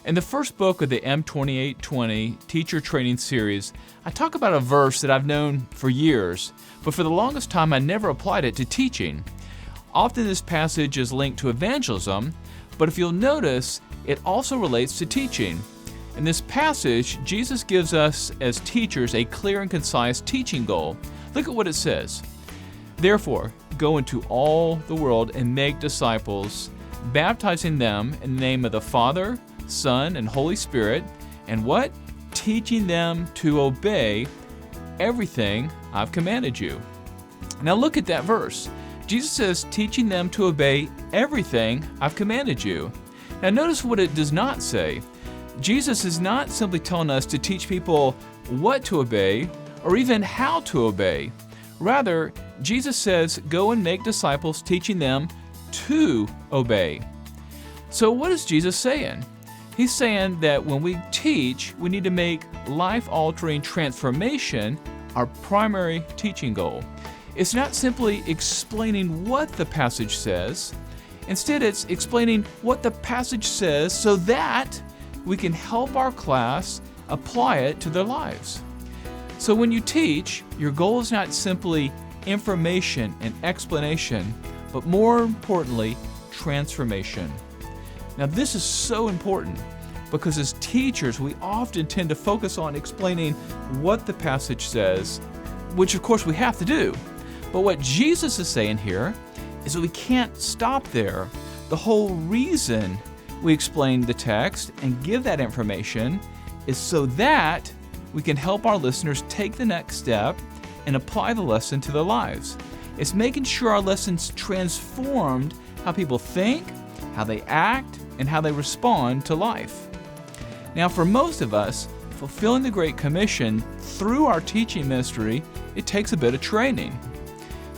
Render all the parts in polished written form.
In the first book of the M2820 Teacher Training Series, I talk about a verse that I've known for years, but for the longest time I never applied it to teaching. Often this passage is linked to evangelism, but if you'll notice, it also relates to teaching. In this passage, Jesus gives us as teachers a clear and concise teaching goal. Look at what it says. Therefore, go into all the world and make disciples, baptizing them in the name of the Father, Son, and Holy Spirit, and what? Teaching them to obey everything I've commanded you. Now look at that verse. Jesus says, teaching them to obey everything I've commanded you. Now notice what it does not say. Jesus is not simply telling us to teach people what to obey or even how to obey. Rather, Jesus says, go and make disciples, teaching them to obey. So what is Jesus saying? He's saying that when we teach, we need to make life-altering transformation our primary teaching goal. It's not simply explaining what the passage says. Instead, it's explaining what the passage says so that we can help our class apply it to their lives. So when you teach, your goal is not simply information and explanation, but more importantly, transformation. Now this is so important because as teachers, we often tend to focus on explaining what the passage says, which of course we have to do. But what Jesus is saying here is that we can't stop there. The whole reason we explain the text and give that information is so that we can help our listeners take the next step and apply the lesson to their lives. It's making sure our lessons transformed how people think, how they act, and how they respond to life. Now, for most of us, fulfilling the Great Commission through our teaching ministry, it takes a bit of training.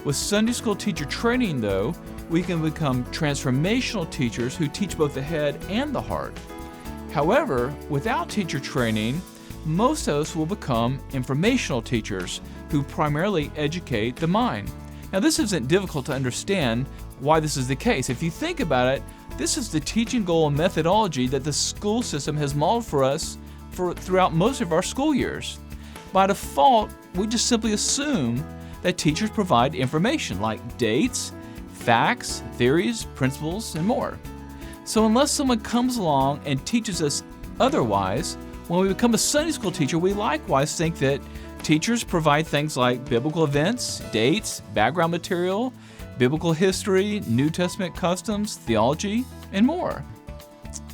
With Sunday school teacher training, though, we can become transformational teachers who teach both the head and the heart. However, without teacher training, most of us will become informational teachers who primarily educate the mind. Now, this isn't difficult to understand why this is the case. If you think about it, this is the teaching goal and methodology that the school system has modeled for us throughout most of our school years. By default, we just simply assume that teachers provide information like dates, facts, theories, principles, and more. So unless someone comes along and teaches us otherwise, when we become a Sunday school teacher, we likewise think that teachers provide things like biblical events, dates, background material, biblical history, New Testament customs, theology, and more.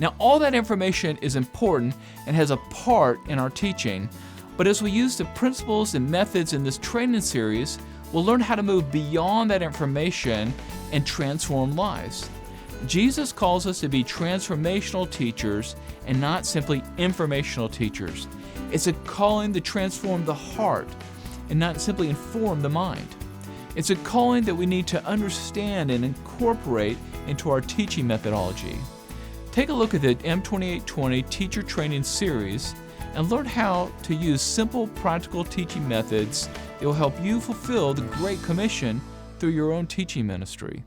Now, all that information is important and has a part in our teaching, but as we use the principles and methods in this training series, we'll learn how to move beyond that information and transform lives. Jesus calls us to be transformational teachers and not simply informational teachers. It's a calling to transform the heart and not simply inform the mind. It's a calling that we need to understand and incorporate into our teaching methodology. Take a look at the M2820 Teacher Training Series and learn how to use simple, practical teaching methods that will help you fulfill the Great Commission through your own teaching ministry.